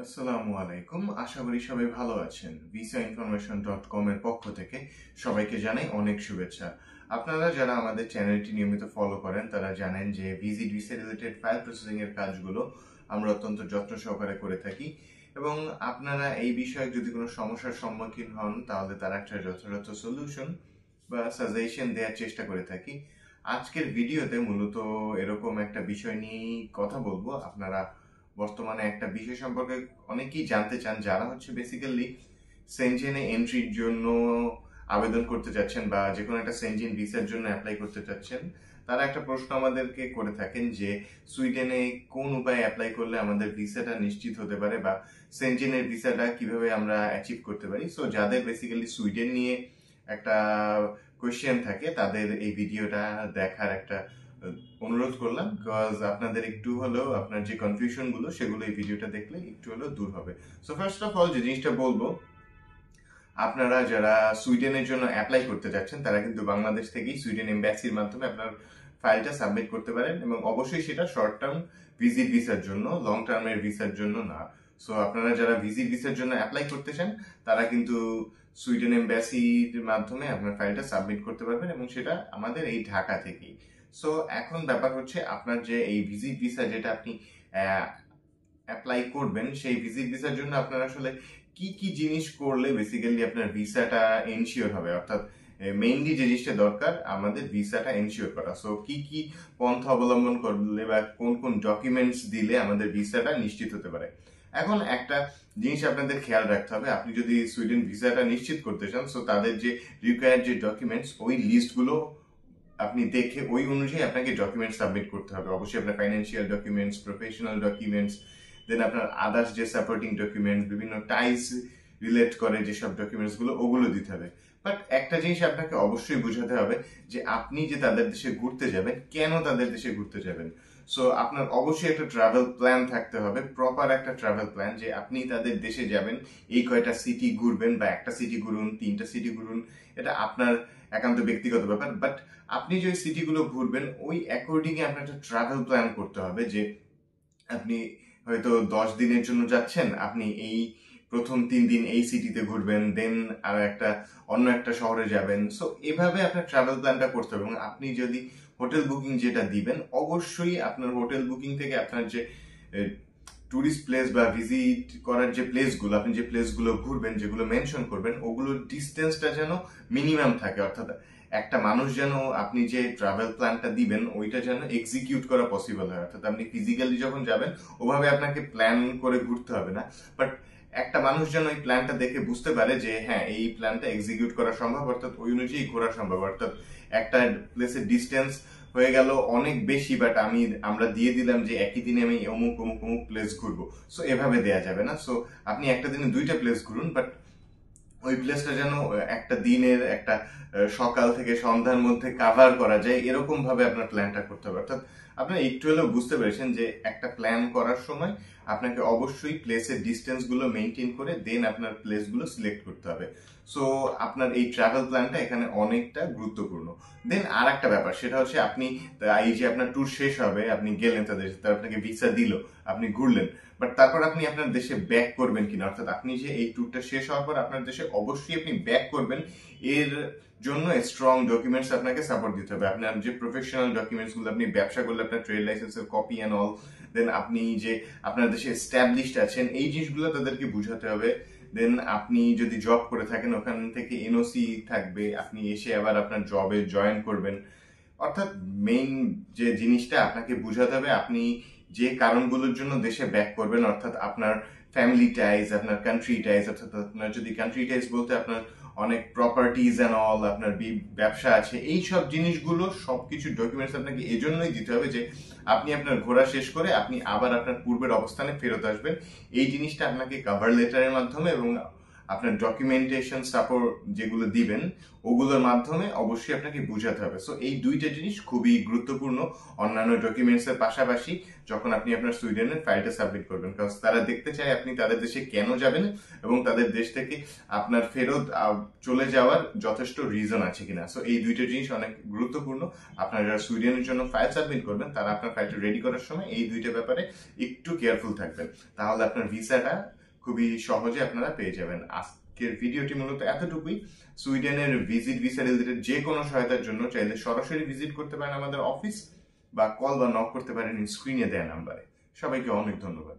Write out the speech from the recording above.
আসসালামু আলাইকুম। আশা করি সবাই ভালো আছেন। visainformation.com এর পক্ষ থেকে সবাইকে জানাই অনেক শুভেচ্ছা। আপনারা যারা আমাদের চ্যানেলটি নিয়মিত ফলো করেন তারা জানেন যে ভিসা রিলেটেড ফাইল প্রসেসিং এর কাজগুলো আমরা অত্যন্ত যত্ন সহকারে করে থাকি এবং আপনারা এই বিষয়ে যদি কোনো সমস্যার সম্মুখীন হন তাহলে তার একটা যথাযথ সলিউশন বা সাজেশন দেওয়ার চেষ্টা করে থাকি। আজকের ভিডিওতে মূলত এরকম একটা বিষয় নিয়ে কথা বলবো। আপনারা বর্তমানে একটা বিষয় সম্পর্কে অনেকেই জানতে চান যারা হচ্ছে বেসিক্যালি সেনজেনে এন্ট্রির জন্য আবেদন করতে যাচ্ছেন বা যে কোনো একটা সেনজেন ভিসার জন্য অ্যাপ্লাই করতে চাচ্ছেন। তারা একটা প্রশ্ন আমাদেরকে করে থাকেন যে সুইডেনে কোন উপায়ে অ্যাপ্লাই করলে আমাদের ভিসাটা নিশ্চিত হতে পারে বা সেনজেনের ভিসাটা কিভাবে আমরা অ্যাচিভ করতে পারি। সো যাদের বেসিক্যালি সুইডেন নিয়ে একটা কোয়েশ্চেন থাকে তাদের এই ভিডিওটা দেখার একটা অনুরোধ করলাম, বিকজ আপনাদের একটু হলেও আপনার যে কনফিউশন গুলো সেগুলো এই ভিডিওটা দেখলে একটু হলেও দূর হবে। সো ফার্স্ট অফ অল যে জিনিসটা বলবো, আপনারা যারা সুইডেনের জন্য অ্যাপ্লাই করতে যাচ্ছেন তারা কিন্তু বাংলাদেশ থেকেই সুইডেন এমবাসির মাধ্যমে আপনার ফাইলটা সাবমিট করতে পারেন এবং অবশ্যই সেটা শর্ট টার্ম ভিজিট ভিসার জন্য, লং টার্মের ভিসার জন্য না। সো আপনারা যারা ভিজিট ভিসার জন্য অ্যাপ্লাই করতে চান তারা কিন্তু সুইডেন এমবাসির মাধ্যমে আপনার ফাইলটা সাবমিট করতে পারবেন এবং সেটা আমাদের এই ঢাকা থেকেই। সো এখন ব্যাপার হচ্ছে আপনার যে এই ভিজিট ভিসা যেটা আপনি অ্যাপ্লাই করবেন সেই ভিজিট ভিসার জন্য আপনার আসলে কি কি জিনিস করলে বেসিক্যালি আপনার ভিসাটা এনশিওর হবে, অর্থাৎ মেইনলি যে জিনিসটা দরকার আমাদের ভিসাটা এনশিওর করা। সো কি কি পন্থা অবলম্বন করলে বা কোন কোন ডকুমেন্টস দিলে আমাদের ভিসাটা নিশ্চিত হতে পারে। এখন একটা জিনিস আপনাদের খেয়াল রাখতে হবে, আপনি যদি সুইডেন ভিসাটা নিশ্চিত করতে চান সো তাদের যে রিকোয়ার্ড যে ডকুমেন্টস ওই লিস্টগুলো আপনি দেখে ওই অনুযায়ী আপনাকে ডকুমেন্টস সাবমিট করতে হবে। অবশ্যই আপনার ফাইন্যান্সিয়াল ডকুমেন্টস, প্রফেশনাল ডকুমেন্টস, দেন আপনার আদার্স যে সাপোর্টিং ডকুমেন্টস, বিভিন্ন টাইস রিলেট করে যেসব ডকুমেন্টস গুলো ওগুলো দিতে হবে। বাট একটা জিনিস আপনাকে অবশ্যই বোঝাতে হবে যে আপনি যে তাদের দেশে ঘুরতে যাবেন, কেন তাদের দেশে ঘুরতে যাবেন। সো আপনার অবশ্যই একটা ট্রাভেল প্ল্যান থাকতে হবে, প্রপার একটা ট্রাভেল প্ল্যান যে আপনি তাদের দেশে যাবেন, এই কয়টা সিটি ঘুরবেন বা একটা সিটি ঘুরুন, তিনটা সিটি ঘুরুন, এটা আপনার একান্ত ব্যক্তিগত ব্যাপার। বাট আপনি যে সিটিগুলো ঘুরবেন ওই অ্যাকর্ডিং এ আপনার একটা ট্রাভেল প্ল্যান করতে হবে যে আপনি হয়তো 10 দিনের জন্য যাচ্ছেন, আপনি এই প্রথম 3 দিন এই সিটিতে ঘুরবেন, দেন আর একটা অন্য একটা শহরে যাবেন। সো এভাবে আপনার ট্রাভেল প্ল্যানটা করতে হবে এবং আপনি যদি হোটেল বুকিং যেটা দিবেন অবশ্যই আপনার হোটেল বুকিং থেকে আপনার যে টুরিস্ট প্লেস বা ভিজিট করার যে প্লেসগুলো, আপনি যে প্লেসগুলো ঘুরবেন যেগুলো মেনশন করবেন ওগুলোর ডিস্টেন্সটা যেন মিনিমাম থাকে, অর্থাৎ একটা মানুষ যেন আপনি যে ট্রাভেল প্ল্যানটা দিবেন ওইটা যেন এক্সিকিউট করা পসিবল হয়। অর্থাৎ আপনি ফিজিক্যালি যখন যাবেন ওভাবে আপনাকে প্ল্যান করে ঘুরতে হবে না, বাট একটা মানুষ যেন এই প্ল্যানটা দেখে বুঝতে পারে যে হ্যাঁ এই প্ল্যানটা এক্সিকিউট করা সম্ভব, অর্থাৎ ওই অনুযায়ী ঘোরা সম্ভব। অর্থাৎ একটা প্লেসের ডিস্টেন্স হয়ে গেল অনেক বেশি, বাট আমরা দিয়ে দিলাম যে একই দিনে আমি অমুক অমুক অমুক প্লেস ঘুরবো। সো এভাবে দেয়া যাবে না। সো আপনি একটা দিনে 2টা প্লেস ঘুরুন, বাট ওই প্লেসটা যেন একটা দিনের একটা সকাল থেকে সন্ধ্যার মধ্যে কাভার করা যায় এরকম ভাবে আপনার প্ল্যানটা করতে হবে। অর্থাৎ আপনারা একটু হলেও বুঝতে পেরেছেন যে একটা প্ল্যান করার সময় আপনাকে অবশ্যই প্লেসের ডিস্টেন্স গুলো মেনটেন করে দেন আপনার প্লেস গুলো সিলেক্ট করতে হবে। সো আপনার এই ট্রাভেল প্ল্যানটা এখানে অনেকটা গুরুত্বপূর্ণ। দেন আর একটা ব্যাপার সেটা হচ্ছে আপনি এই যে আপনার ট্যুর শেষ হবে, আপনি গেলেন তাদের, তারা আপনাকে ভিসা দিল, আপনি ঘুরলেন, বাট তারপর আপনি আপনার দেশে ব্যাক করবেন কিনা, অর্থাৎ আপনি যে এই ট্যুরটা শেষ হওয়ার পর আপনার দেশে অবশ্যই আপনি ব্যাক করবেন, এর জন্য স্ট্রং ডকুমেন্টস আপনাকে সাপোর্ট দিতে হবে। আপনার যে প্রফেশনাল ডকুমেন্টস গুলো, আপনি ব্যবসা করলে আপনার ট্রেড লাইসেন্সের কপি অ্যান্ড অল, দেন আপনি যে আপনার দেশে এস্টাবলিশড আছেন এই জিনিসগুলো তাদেরকে বুঝাতে হবে। দেন আপনি যদি জব করে থাকেন ওখান থেকে এনওসি থাকবে, আপনি এসে আবার আপনার জবে জয়েন করবেন। অর্থাৎ মেইন যে জিনিসটা আপনাকে বুঝাতে হবে আপনি যে কারণগুলোর জন্য দেশে ব্যাক করবেন, অর্থাৎ আপনার ফ্যামিলি টাইজ, আপনার কান্ট্রি টাইজ, অর্থাৎ আপনার যদি কান্ট্রি টাইজ বলতে আপনার অনেক প্রপার্টিজ এন্ড অল, আপনার ব্যবসা আছে, এই সব জিনিসগুলো সবকিছু ডকুমেন্টস আপনাকে এজন্যই দিতে হবে যে আপনি আপনার ঘোরা শেষ করে আপনি আবার আপনার পূর্বের অবস্থানে ফেরত আসবেন। এই জিনিসটা আপনাকে কভার লেটারের মাধ্যমে এবং আপনার ডকুমেন্টেশন সাপোর্ট যেগুলো দিবেন ওগুলোর মাধ্যমে অবশ্যই আপনাকে বুঝাতে হবে। সো এই দুইটা জিনিস খুবই গুরুত্বপূর্ণ অন্যান্য ডকুমেন্টস এর পাশাপাশি যখন আপনি আপনার সুইডেনের ফাইলটা সাবমিট করবেন, কারণ তারা দেখতে চায় আপনি তাদের দেশে কেন যাবেন এবং তাদের দেশ থেকে আপনার ফেরত চলে যাওয়ার যথেষ্ট রিজন আছে কিনা। সো এই দুইটা জিনিস অনেক গুরুত্বপূর্ণ। আপনারা যারা সুইডেনের জন্য ফাইল সাবমিট করবেন তারা আপনার ফাইলটা রেডি করার সময় এই দুইটা ব্যাপারে একটু কেয়ারফুল থাকবেন, তাহলে আপনার ভিসাটা খুবই সহজে আপনারা পেয়ে যাবেন। আজকের ভিডিওটি মূলত এতটুকুই। সুইডেনের ভিজিট ভিসা রিলেটেড যে কোনো সহায়তার জন্য চাইলে সরাসরি ভিজিট করতে পারেন আমাদের অফিস, বা কল বা নক করতে পারেন স্ক্রিনে দেয়া নাম্বারে। সবাইকে অনেক ধন্যবাদ।